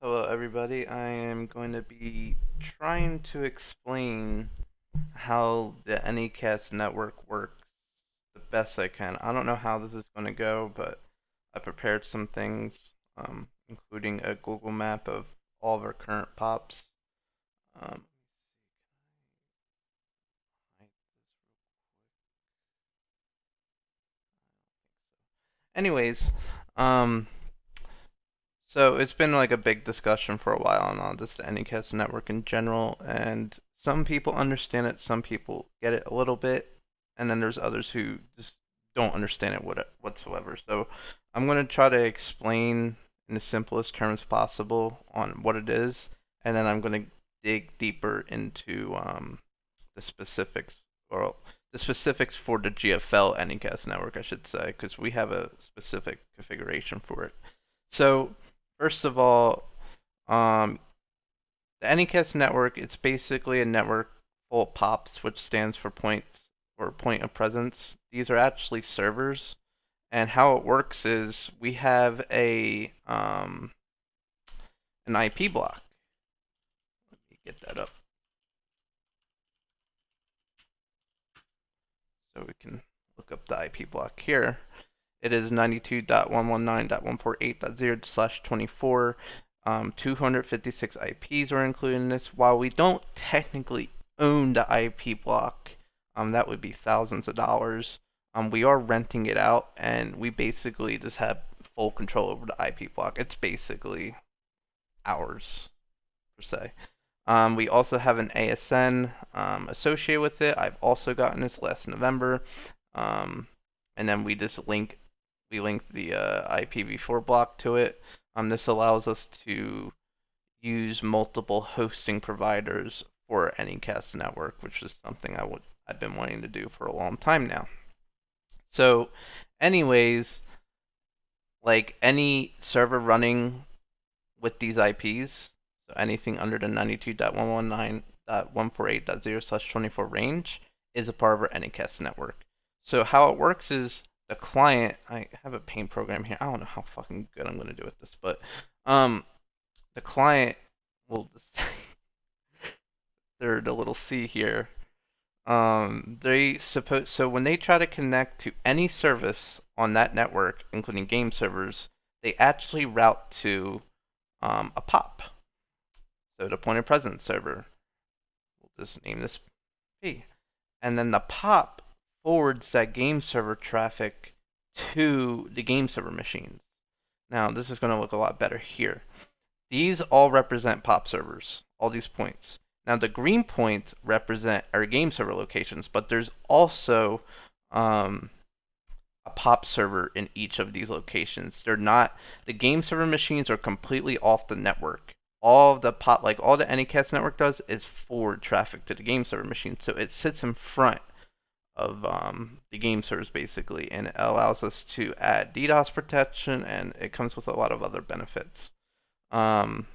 Hello, everybody. I am going to be trying to explain how the Anycast network works the best I can. I don't know how this is going to go, but I prepared some things, including a Google map of all of our current pops. Um, anyways, um, so it's been like a big discussion for a while on this the Anycast network in general, and some people understand it, some people get it a little bit, and then there's others who just don't understand it whatsoever. So I'm gonna try to explain in the simplest terms possible on what it is, and then I'm gonna dig deeper into the specifics, or the specifics for the GFL Anycast network, I should say, because we have a specific configuration for it. So first of all, um, the Anycast network, it's basically a network full of POPs, which stands for points or point of presence. These are actually servers, and how it works is we have a an IP block. Let me get that up so we can look up the IP block here. It is 92.119.148.0/24. 256 IPs are included in this. While we don't technically own the IP block, that would be thousands of dollars. We are renting it out, and we basically just have full control over the IP block. It's basically ours, per se. We also have an ASN associated with it. I've also gotten this last November. Um, and then we link the IPv4 block to it. This allows us to use multiple hosting providers for Anycast network, which is something I've been wanting to do for a long time now. So, anyways, like any server running with these IPs, so anything under the 92.119.148.0/24 range is a part of our Anycast network. So how it works is the client. I have a paint program here. I don't know how fucking good I'm gonna do with this, but um, the client will just the little C here. They suppose so when they try to connect to any service on that network, including game servers, they actually route to a POP. So the point of presence server. We'll just name this P. And then the POP forwards that game server traffic to the game server machines. Now, this is going to look a lot better here. These all represent POP servers, all these points. Now, the green points represent our game server locations, but there's also a POP server in each of these locations. They're not, the game server machines are completely off the network. All of the POP, like all the Anycast network does, is forward traffic to the game server machine. So it sits in front of the game servers basically, and it allows us to add DDoS protection, and it comes with a lot of other benefits. Um,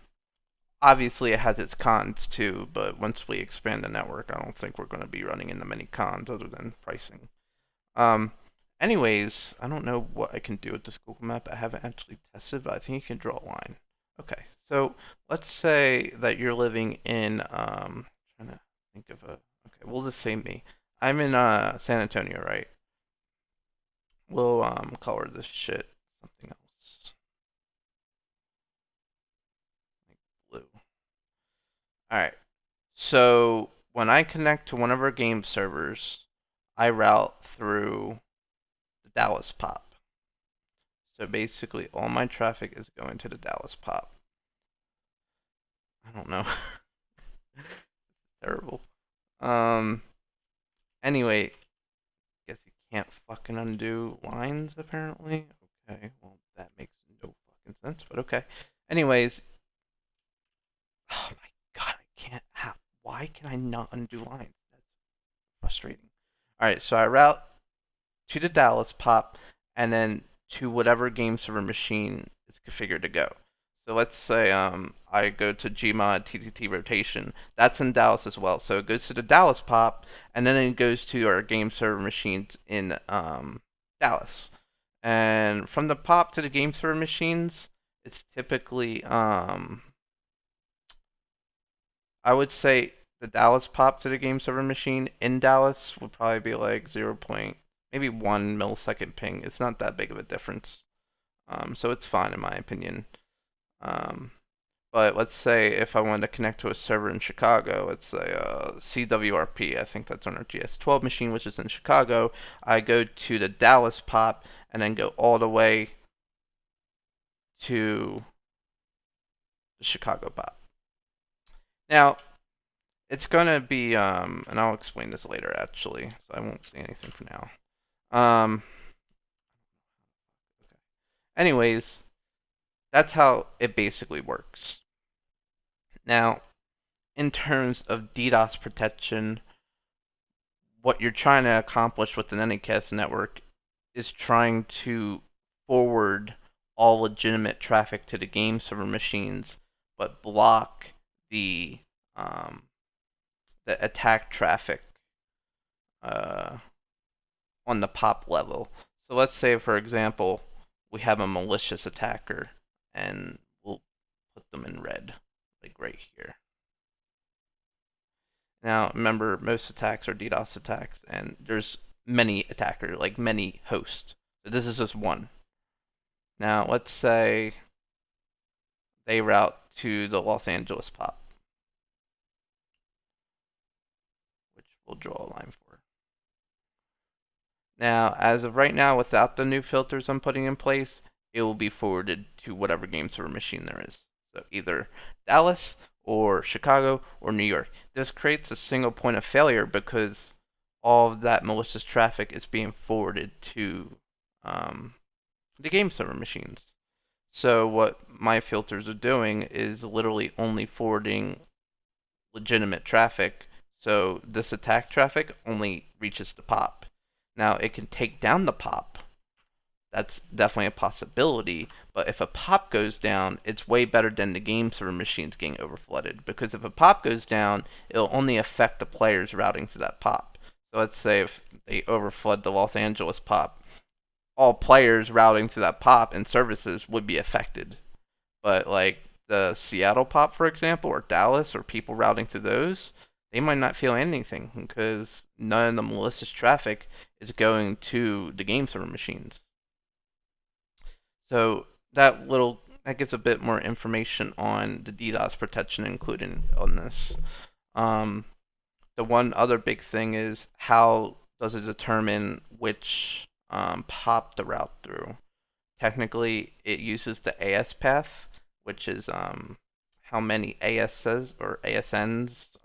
Obviously, it has its cons too, but once we expand the network, I don't think we're going to be running into many cons other than pricing. Um, Anyways, I don't know what I can do with this Google map. I haven't actually tested, but I think you can draw a line. Okay, so let's say that you're living in trying to think of a okay, we'll just say me. I'm in San Antonio, right? We'll color this shit something else. Like blue. Alright. So when I connect to one of our game servers, I route through the Dallas POP. So basically, all my traffic is going to the Dallas POP. I don't know. Terrible. Um. Anyway, guess you can't fucking undo lines apparently. Okay. Well, that makes no fucking sense, but okay. Anyways, oh my god, I can't have. Why can I not undo lines? That's frustrating. All right, so I route to the Dallas POP, and then to whatever game server machine is configured to go. So let's say I go to Gmod TTT rotation. That's in Dallas as well. So it goes to the Dallas POP, and then it goes to our game server machines in Dallas. And from the POP to the game server machines, it's typically I would say the Dallas pop to the game server machine in Dallas would probably be like 0. Maybe 1 millisecond ping. It's not that big of a difference. So it's fine in my opinion. Um, but let's say if I wanted to connect to a server in Chicago, let's say CWRP, I think that's on our GS12 machine, which is in Chicago. I go to the Dallas pop and then go all the way to the Chicago pop. Now, it's gonna be, and I'll explain this later actually, so I won't say anything for now. Anyways, that's how it basically works. Now, in terms of DDoS protection, what you're trying to accomplish with an Anycast network is trying to forward all legitimate traffic to the game server machines, but block the attack traffic on the pop level. So let's say, for example, we have a malicious attacker, and we'll put them in red, like right here. Now, remember, most attacks are DDoS attacks, and there's many attackers, like many hosts. So this is just one. Now, let's say they route to the Los Angeles pop, which we'll draw a line for. Now, as of right now, without the new filters I'm putting in place, it will be forwarded to whatever game server machine there is. So either Dallas or Chicago or New York. This creates a single point of failure because all of that malicious traffic is being forwarded to the game server machines. So what my filters are doing is literally only forwarding legitimate traffic. So this attack traffic only reaches the pop. Now it can take down the pop. That's definitely a possibility. But if a pop goes down, it's way better than the game server machines getting overflooded. Because if a pop goes down, it'll only affect the players routing to that pop. So let's say if they overflood the Los Angeles pop, all players routing to that pop and services would be affected. But like the Seattle pop, for example, or Dallas, or people routing to those, they might not feel anything because none of the malicious traffic is going to the game server machines. So that gives a bit more information on the DDoS protection included on this. The one other big thing is how does it determine which pop to route through? Technically, it uses the AS path, which is how many ASs or ASNs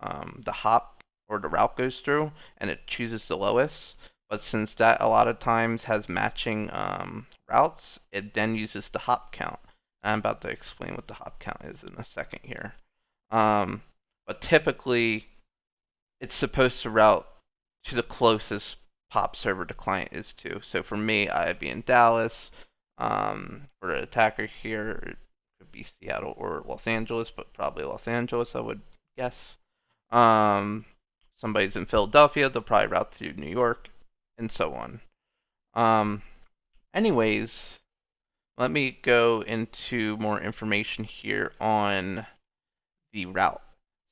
the hop or the route goes through, and it chooses the lowest. But since that a lot of times has matching routes, it then uses the hop count. I'm about to explain what the hop count is in a second here. But typically, it's supposed to route to the closest pop server the client is to. So for me, I'd be in Dallas. For the attacker here, it could be Seattle or Los Angeles, but probably Los Angeles, I would guess. Somebody's in Philadelphia, they'll probably route through New York, and so on. Anyways, let me go into more information here on the route.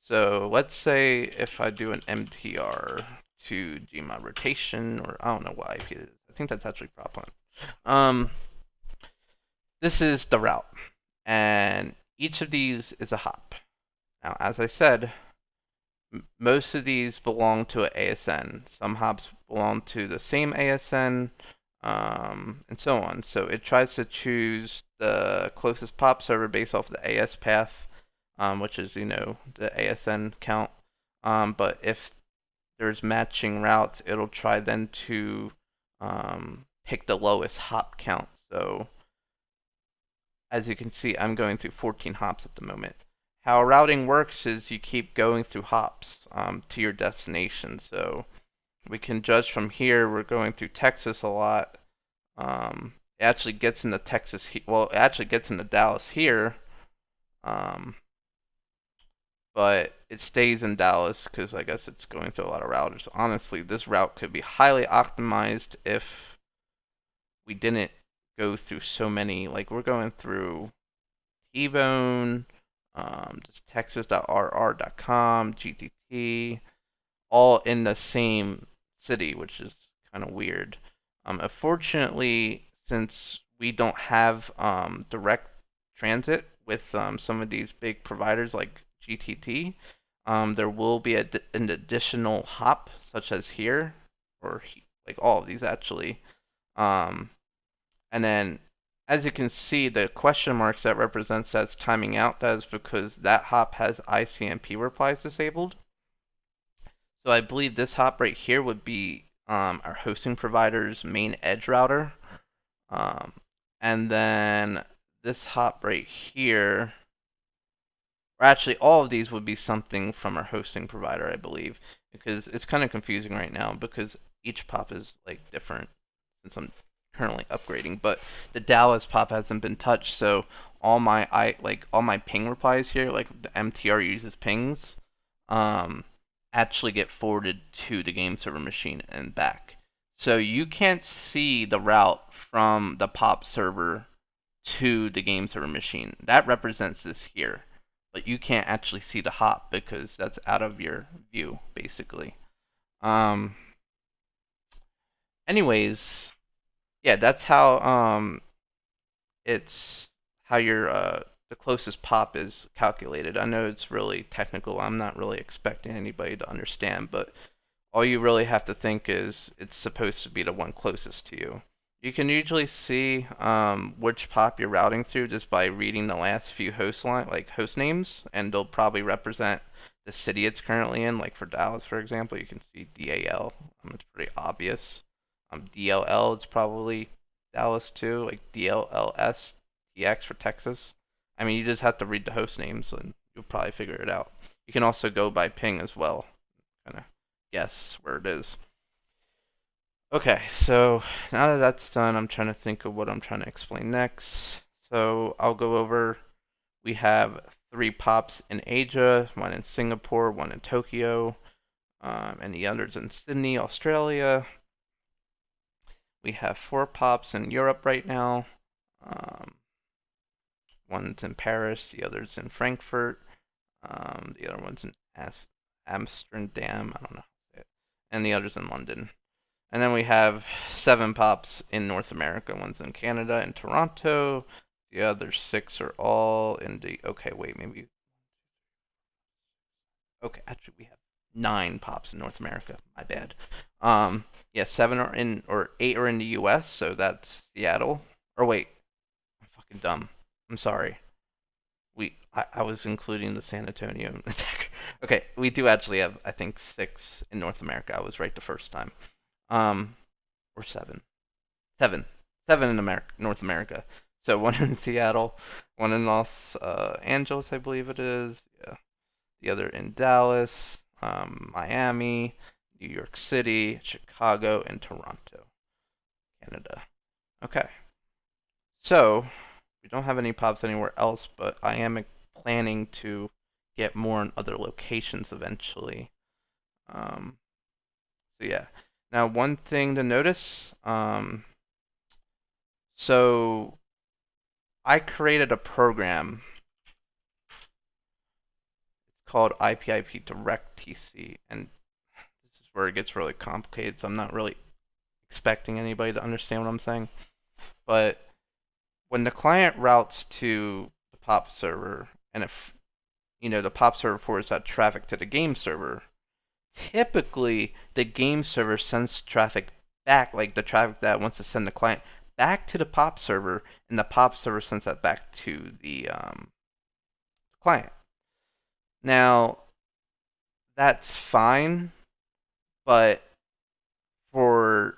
So let's say if I do an MTR to Gmod rotation, or I don't know what IP it is. I think that's actually prop on. This is the route, and each of these is a hop. Now, as I said, most of these belong to an ASN. Some hops belong to the same ASN, and so on. So it tries to choose the closest pop server based off the AS path, which is, the ASN count. But if there's matching routes, it'll try then to pick the lowest hop count. So as you can see, I'm going through 14 hops at the moment. How routing works is you keep going through hops to your destination. So we can judge from here, we're going through Texas a lot. It actually gets into Texas, it actually gets into Dallas here. But it stays in Dallas because I guess it's going through a lot of routers. Honestly, this route could be highly optimized if we didn't go through so many. Like, we're going through T-Bone, just texas.rr.com, GTT, all in the same city, which is kind of weird. Unfortunately, since we don't have direct transit with some of these big providers like GTT, there will be an additional hop, such as here, or like all of these actually. Um, and then, as you can see, the question marks that represents as timing out, that is because that hop has ICMP replies disabled. So I believe this hop right here would be our hosting provider's main edge router. Um, and then this hop right here, or actually all of these would be something from our hosting provider, I believe, because it's kind of confusing right now because each pop is like different since I'm currently upgrading. But the Dallas pop hasn't been touched, so all my ping replies here, like the MTR uses pings, um, actually get forwarded to the game server machine and back. So you can't see the route from the pop server to the game server machine. That represents this here. But you can't actually see the hop because that's out of your view, basically. Um, anyways, yeah, that's how it's how your the closest pop is calculated. I know it's really technical. I'm not really expecting anybody to understand, but all you really have to think is it's supposed to be the one closest to you. You can usually see which pop you're routing through just by reading the last few host names, and they'll probably represent the city it's currently in. Like for Dallas, for example, you can see DAL. It's pretty obvious. DLL, it's probably Dallas too, like DLLS, TX for Texas. I mean, you just have to read the host names, and you'll probably figure it out. You can also go by ping as well, kind of guess where it is. Okay, so now that that's done, I'm trying to think of what I'm trying to explain next. So I'll go over, we have 3 pops in Asia, 1 in Singapore, 1 in Tokyo, and the others in Sydney, Australia. We have 4 pops in Europe right now. One's in Paris, the other's in Frankfurt, the other one's in Amsterdam, I don't know how to say it, and the other's in London. And then we have 7 pops in North America. One's in Canada and Toronto. The other 6 are all in the. Okay, wait, maybe. Okay, actually, we have 9 pops in North America. My bad. Yeah, 7 are in, or 8 are in the U.S. So that's Seattle. Or wait, I'm fucking dumb. I'm sorry. I was including the San Antonio attacker. Okay, we do actually have, I think, 6 in North America. I was right the first time. Or 7. 7. 7 in North America. So 1 in Seattle, 1 in Los Angeles, I believe it is. Yeah. The other in Dallas, Miami, New York City, Chicago, and Toronto, Canada. Okay. So we don't have any pops anywhere else, but I am planning to get more in other locations eventually. So yeah. Now, one thing to notice. So I created a program. It's called IPIP Direct TC, and this is where it gets really complicated. So I'm not really expecting anybody to understand what I'm saying. But when the client routes to the POP server, and if the POP server forwards that traffic to the game server, typically the game server sends traffic back, like the traffic that wants to send the client back to the POP server, and the POP server sends that back to the client. Now, that's fine, but for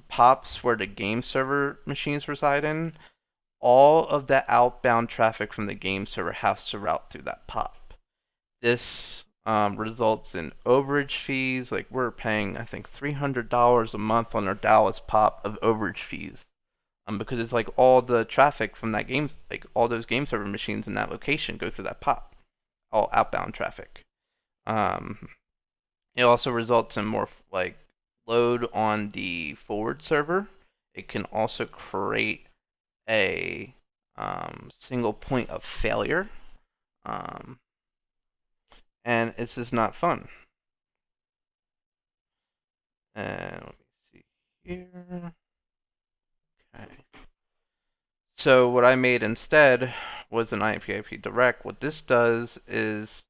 POPs where the game server machines reside in, all of the outbound traffic from the game server has to route through that POP. This results in overage fees. Like we're paying, I think, $300 a month on our Dallas POP of overage fees, because it's like all the traffic from that game, like all those game server machines in that location go through that POP, all outbound traffic. It also results in more like load on the forward server. It can also create a single point of failure. Um, and it's just not fun. And let me see here. Okay. So what I made instead was an IP direct. What this does is,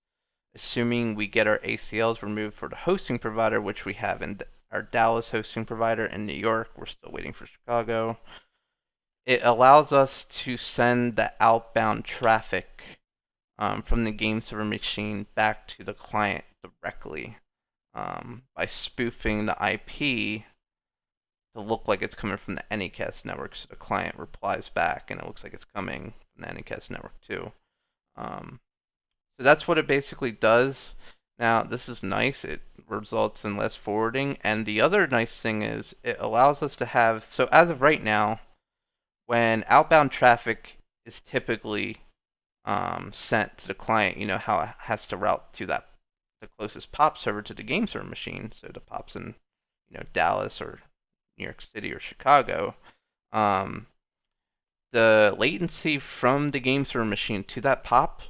assuming we get our ACLs removed for the hosting provider, which we have in our Dallas hosting provider in New York, we're still waiting for Chicago. It allows us to send the outbound traffic from the game server machine back to the client directly by spoofing the IP to look like it's coming from the Anycast network, so the client replies back and it looks like it's coming from the Anycast network too. So that's what it basically does. Now, this is nice. It results in less forwarding. And the other nice thing is it allows us to have, so as of right now, when outbound traffic is typically sent to the client, you know how it has to route to the closest POP server to the game server machine. So the POPs in, Dallas or New York City or Chicago. Um, the latency from the game server machine to that POP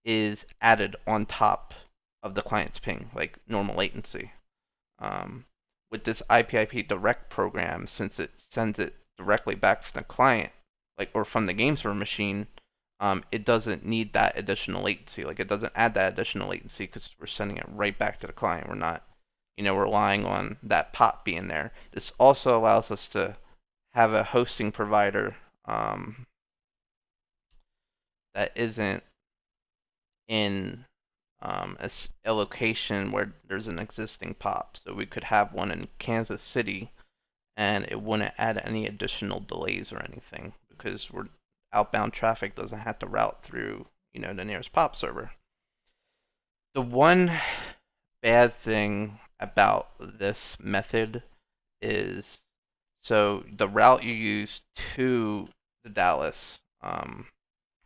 is added on top of the client's ping, like normal latency. With this IP direct program, since it sends it directly back from the client, like or from the game server machine, it doesn't need that additional latency. Like it doesn't add that additional latency because we're sending it right back to the client. We're not, relying on that POP being there. This also allows us to have a hosting provider that isn't in a location where there's an existing POP. So we could have one in Kansas City, and it wouldn't add any additional delays or anything because outbound traffic doesn't have to route through the nearest POP server. The one bad thing about this method is, so the route you use to the Dallas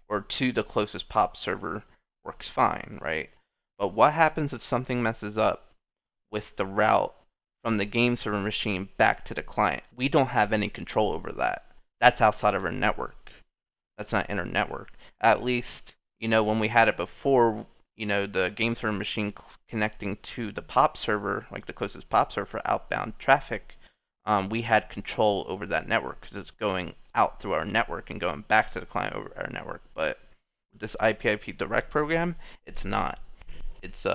or to the closest POP server works fine, right? But what happens if something messes up with the route from the game server machine back to the client? We don't have any control over that. That's outside of our network. That's not in our network. At least, when we had it before, the game server machine connecting to the POP server, like the closest POP server for outbound traffic, we had control over that network because it's going out through our network and going back to the client over our network. But with this IP direct program, it's not. It's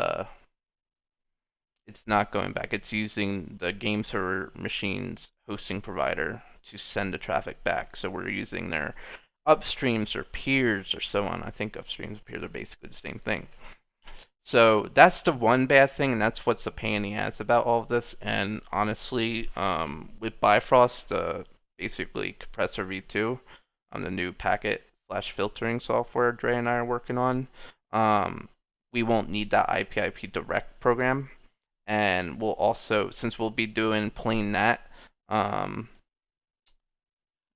it's not going back. It's using the game server machine's hosting provider to send the traffic back. So we're using their upstreams or peers or so on. I think upstreams and peers are basically the same thing. So that's the one bad thing, and that's what's a pain in the ass about all of this. And honestly, with Bifrost, basically Compressor V2, the new packet slash filtering software Dre and I are working on, we won't need that IP direct program. And we'll also, since we'll be doing plain NAT,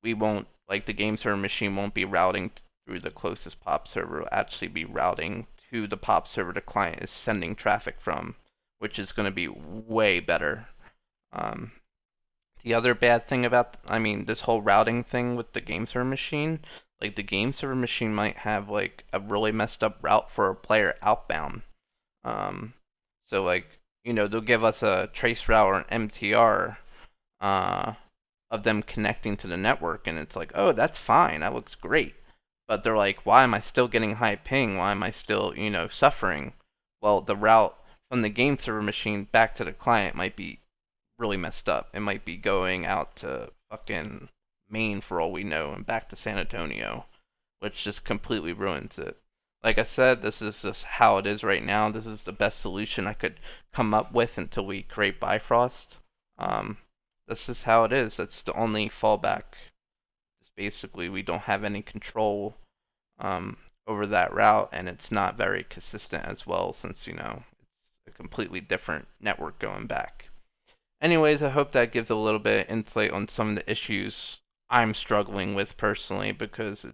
we won't, like the game server machine won't be routing through the closest POP server. It'll actually be routing to the POP server the client is sending traffic from, which is going to be way better. The other bad thing about, this whole routing thing with the game server machine, like the game server machine might have like a really messed up route for a player outbound. So like, they'll give us a trace route or an MTR of them connecting to the network, and it's like, oh, that's fine, that looks great. But they're like, why am I still getting high ping? Why am I still, suffering? Well, the route from the game server machine back to the client might be really messed up. It might be going out to fucking Maine for all we know and back to San Antonio, which just completely ruins it. Like I said, this is just how it is right now. This is the best solution I could come up with until we create Bifrost. This is how it is. That's the only fallback. It's basically we don't have any control over that route, and it's not very consistent as well since, it's a completely different network going back. Anyways, I hope that gives a little bit of insight on some of the issues I'm struggling with personally because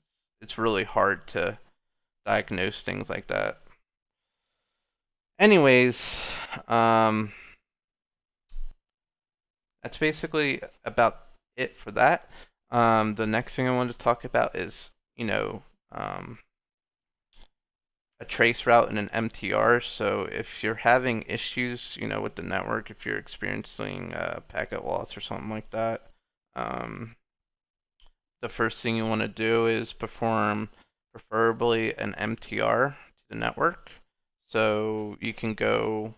it's really hard to diagnose things like that. Anyways, that's basically about it for that. The next thing I wanted to talk about is, a a trace route and an MTR. So if you're having issues, with the network, if you're experiencing packet loss or something like that, um, the first thing you want to do is perform preferably an MTR to the network. So you can go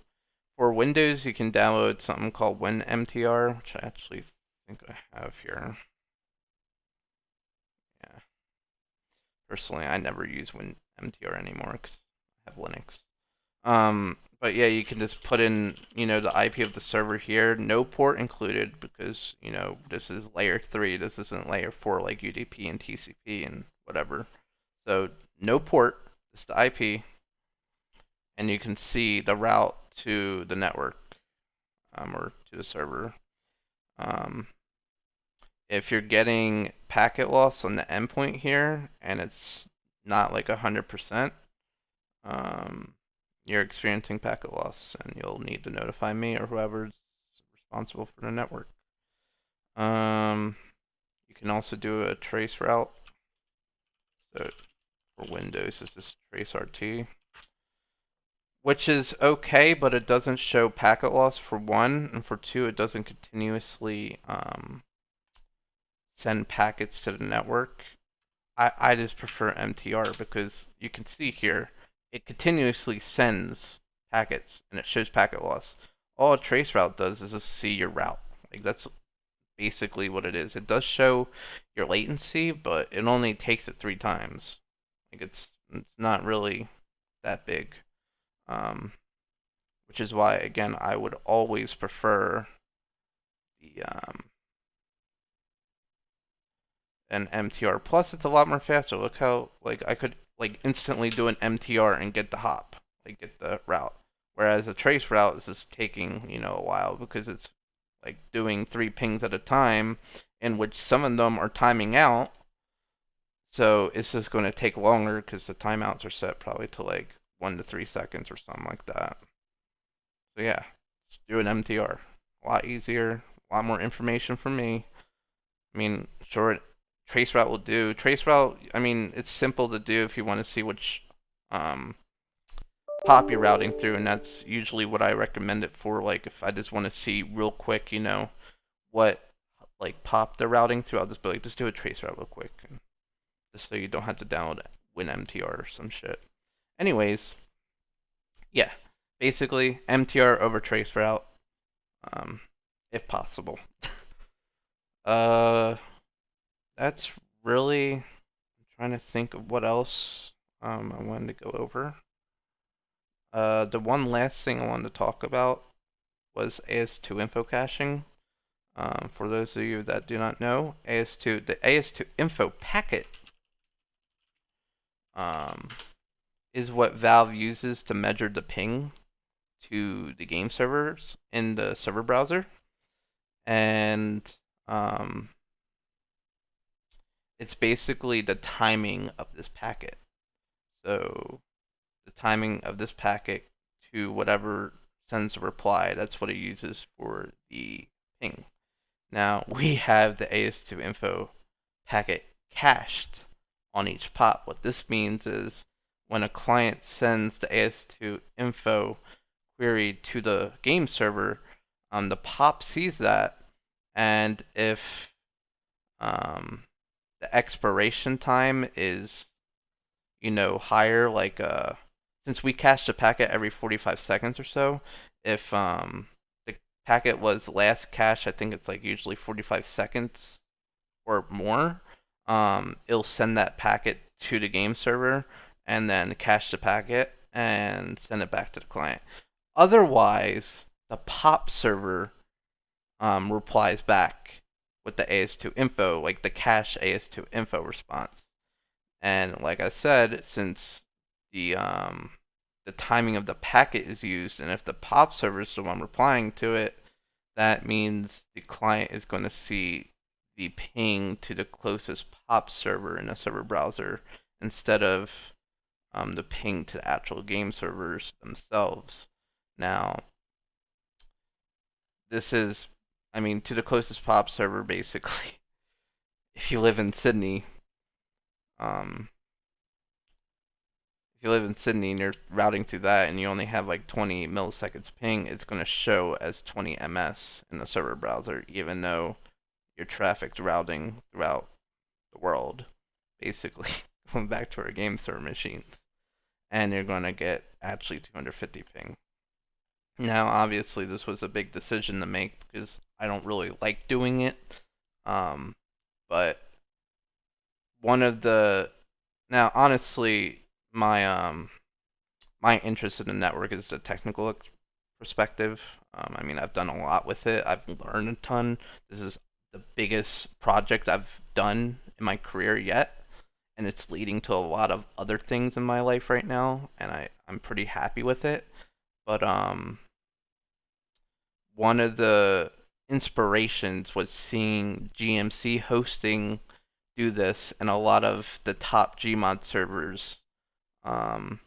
for Windows, you can download something called WinMTR, which I actually think I have here. Yeah. Personally, I never use WinMTR anymore because I have Linux. But yeah, you can just put in, the IP of the server here, no port included because, this is layer 3. This isn't layer 4 like UDP and TCP and whatever. So no port, just the IP, and you can see the route to the network, or to the server. If you're getting packet loss on the endpoint here and it's not like 100%, you're experiencing packet loss and you'll need to notify me or whoever's responsible for the network. You can also do a trace route. So for Windows, this is trace RT, which is okay, but it doesn't show packet loss for one, and for two, it doesn't continuously send packets to the network. I just prefer MTR because you can see here it continuously sends packets and it shows packet loss. All a trace route does is just see your route. Like that's basically what it is. It does show your latency, but it only takes it 3 times. Like it's not really that big. Which is why again I would always prefer the an MTR. Plus, it's a lot more faster. Look how I could instantly do an MTR and get the hop, get the route. Whereas a trace route is just taking a while because it's doing 3 pings at a time, in which some of them are timing out. So it's just going to take longer because the timeouts are set probably to 1 to 3 seconds or something like that. So yeah, just do an MTR. A lot easier, a lot more information for me. I mean, sure, trace route will do. Trace route, I mean, it's simple to do if you want to see which pop you're routing through, and that's usually what I recommend it for. If I just want to see real quick, what pop they're routing through, I'll just be just do a trace route real quick, and just so you don't have to download WinMTR or some shit. Anyways, yeah, basically MTR over trace route, if possible. That's really. I'm trying to think of what else I wanted to go over. The one last thing I wanted to talk about was AS2 info caching. For those of you that do not know, the AS2 info packet is what Valve uses to measure the ping to the game servers in the server browser, and it's basically the timing of this packet. So the timing of this packet to whatever sends a reply, that's what it uses for the ping. Now we have the AS2 info packet cached on each pop. What this means is when a client sends the AS2 info query to the game server, the pop sees that, and if the expiration time is higher, since we cache the packet every 45 seconds or so, if the packet was last cached, I think it's usually 45 seconds or more, it'll send that packet to the game server and then cache the packet and send it back to the client. Otherwise, the POP server replies back with the AS2 info, the cache AS2 info response. And like I said, since the timing of the packet is used, and if the POP server is the one replying to it, that means the client is going to see the ping to the closest POP server in a server browser instead of the ping to the actual game servers themselves. Now, this is, to the closest POP server, basically. If you live in Sydney, you live in Sydney and you're routing through that and you only have like 20 milliseconds ping, it's going to show as 20 ms in the server browser, even though your traffic's routing throughout the world, basically going back to our game server machines, and you're going to get actually 250 ping. Now, obviously, this was a big decision to make because I don't really like doing it, but one of the now honestly my interest in the network is the technical perspective. I mean, I've done a lot with it. I've learned a ton. This is the biggest project I've done in my career yet, and it's leading to a lot of other things in my life right now, and I'm pretty happy with it. But one of the inspirations was seeing GMC hosting do this, and a lot of the top Gmod servers um,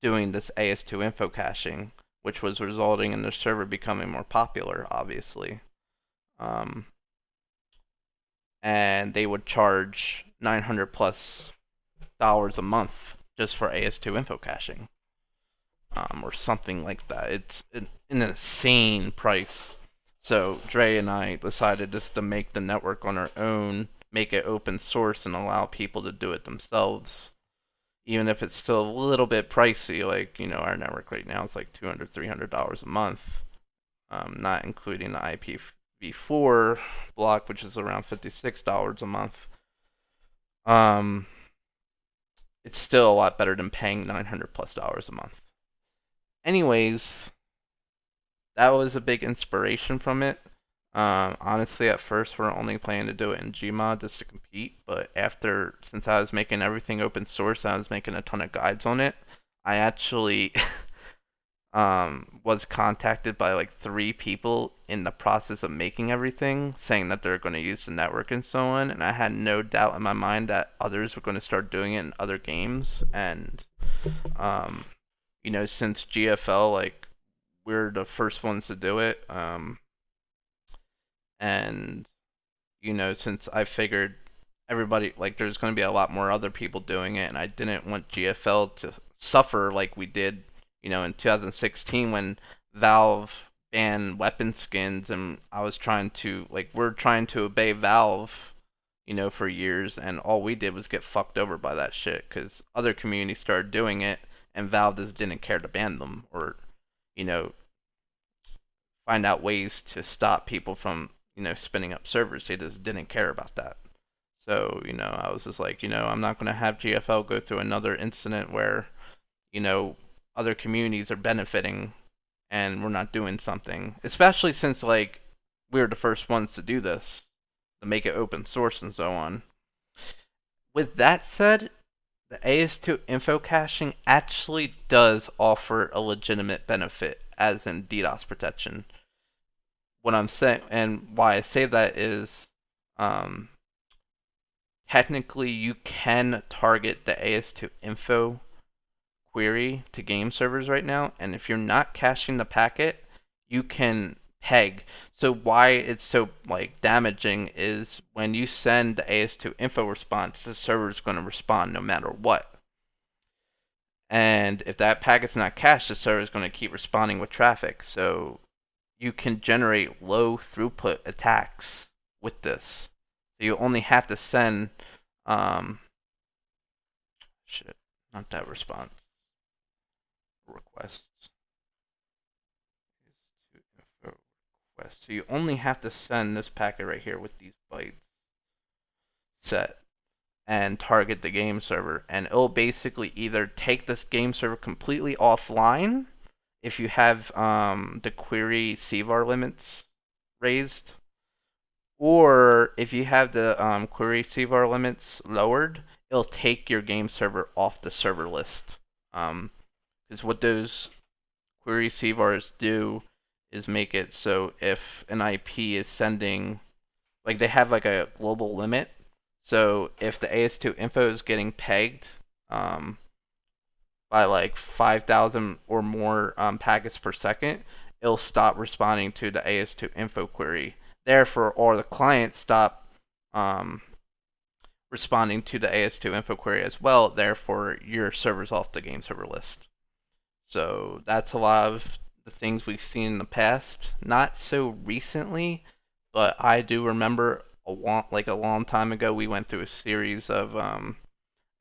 doing this AS2 info caching, which was resulting in the server becoming more popular, obviously. Um, and they would charge $900+ a month just for AS2 info caching, or something like that. It's an insane price. So Dre and I decided just to make the network on our own, make it open source, and allow people to do it themselves. Even if it's still a little bit pricey, like, our network right now is like $200, $300 a month, not including the IPv4 block, which is around $56 a month. It's still a lot better than paying $900+ a month. Anyways, that was a big inspiration from it. Honestly, at first, we're only planning to do it in Gmod just to compete, but since I was making everything open source, I was making a ton of guides on it. I actually was contacted by like 3 people in the process of making everything, saying that they're going to use the network and so on, and I had no doubt in my mind that others were going to start doing it in other games. And since GFL, like, we're the first ones to do it, and since I figured everybody, like, there's going to be a lot more other people doing it, and I didn't want GFL to suffer like we did, in 2016 when Valve banned weapon skins, and we're trying to obey Valve, for years, and all we did was get fucked over by that shit because other communities started doing it, and Valve just didn't care to ban them or, you know, find out ways to stop people from, spinning up servers. They just didn't care about that. So, I was just like, I'm not going to have GFL go through another incident where, other communities are benefiting and we're not doing something. Especially since, like, we were the first ones to do this, to make it open source and so on. With that said, the AS2 info caching actually does offer a legitimate benefit, as in DDoS protection. What I'm saying, and why I say that is, technically you can target the AS2 info query to game servers right now, and if you're not caching the packet, you can peg. So why it's so, like, damaging is when you send the AS2 info response, the server is going to respond no matter what. And if that packet's not cached, the server is going to keep responding with traffic. So you can generate low throughput attacks with this. So you only have to send, not that response, requests. So you only have to send this packet right here with these bytes set and target the game server, and it'll basically either take this game server completely offline if you have the query CVAR limits raised, or if you have the query CVAR limits lowered, it'll take your game server off the server list. Because what those query CVARs do is make it so if an IP is sending, like, they have like a global limit. So if the AS2 info is getting pegged by like 5,000 or more packets per second, it'll stop responding to the AS2 info query. Therefore, all the clients stop responding to the AS2 info query as well. Therefore, your server's off the game server list. So that's a lot of the things we've seen in the past. Not so recently, but I do remember a long time ago, we went through a series of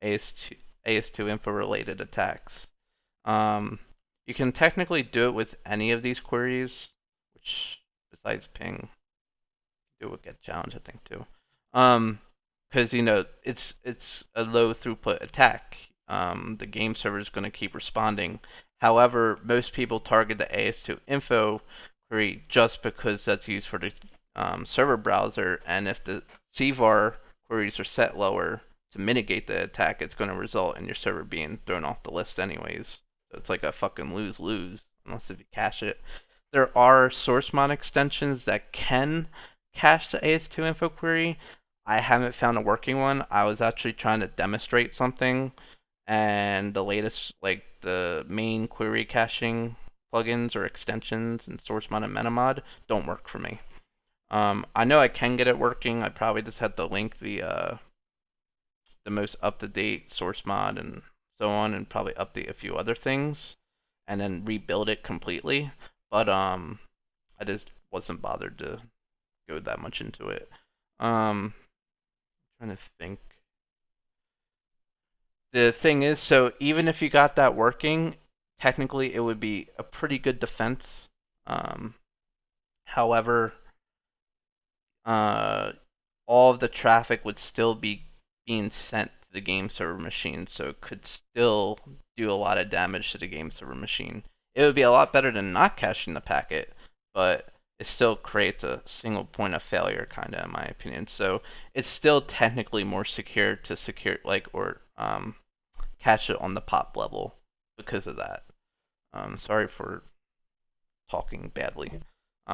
AS2 info related attacks. Um, you can technically do it with any of these queries, which besides ping, do a get challenge I think too. Because it's a low throughput attack. The game server is going to keep responding. However, most people target the AS2 info query just because that's used for the server browser, and if the CVAR queries are set lower to mitigate the attack, it's going to result in your server being thrown off the list anyways. So it's like a fucking lose-lose, unless if you cache it. There are source mod extensions that can cache the AS2 info query. I haven't found a working one. I was actually trying to demonstrate something, and the latest, like the main query caching plugins or extensions in SourceMod and MetaMod, don't work for me. I know I can get it working. I probably just had to link the most up to date source mod and so on, and probably update a few other things, and then rebuild it completely. But I just wasn't bothered to go that much into it. Trying to think. The thing is, so even if you got that working, technically it would be a pretty good defense. However, all of the traffic would still be being sent to the game server machine, so it could still do a lot of damage to the game server machine. It would be a lot better than not caching the packet, but it still creates a single point of failure, kind of, in my opinion. So it's still technically more secure to secure, like, or cache it on the pop level because of that. Sorry for talking badly.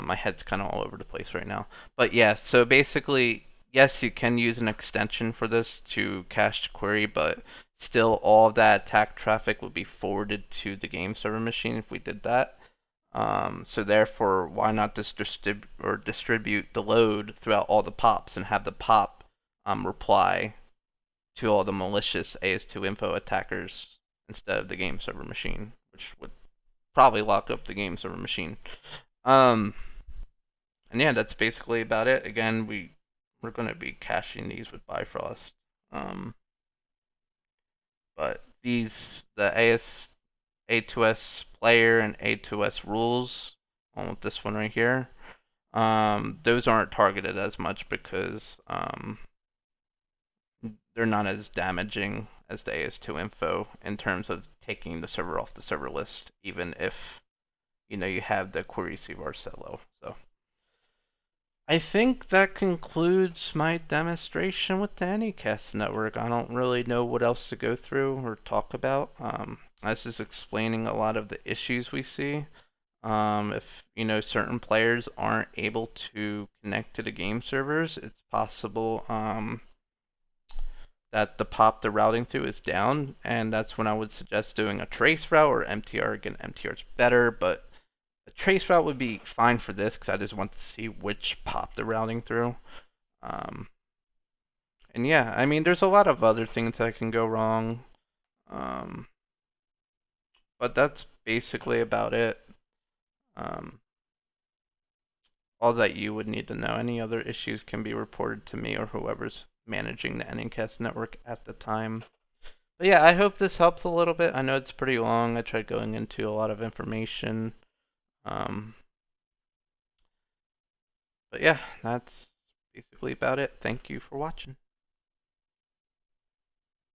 My head's kind of all over the place right now. But yeah, so basically, yes, you can use an extension for this to cache the query, but still all of that attack traffic would be forwarded to the game server machine if we did that. So therefore, why not just distribute the load throughout all the pops and have the pop reply to all the malicious AS2 info attackers instead of the game server machine, which would probably lock up the game server machine. And yeah, that's basically about it. Again, we're going to be caching these with Bifrost. But the A2S player and A2S rules, on with this one right here, those aren't targeted as much because they're not as damaging as the AS2 info in terms of taking the server off the server list, even if you have the query CVAR set low. So I think that concludes my demonstration with the Anycast network. I don't really know what else to go through or talk about. This is explaining a lot of the issues we see. If certain players aren't able to connect to the game servers, it's possible that the pop they're routing through is down, and that's when I would suggest doing a trace route or MTR. Again, MTR is better, but a trace route would be fine for this because I just want to see which pop they're routing through. And yeah, I mean, there's a lot of other things that can go wrong, but that's basically about it. All that you would need to know. Any other issues can be reported to me or whoever's managing the Anycast network at the time. But yeah, I hope this helps a little bit. I know it's pretty long. I tried going into a lot of information. But yeah, that's basically about it. Thank you for watching.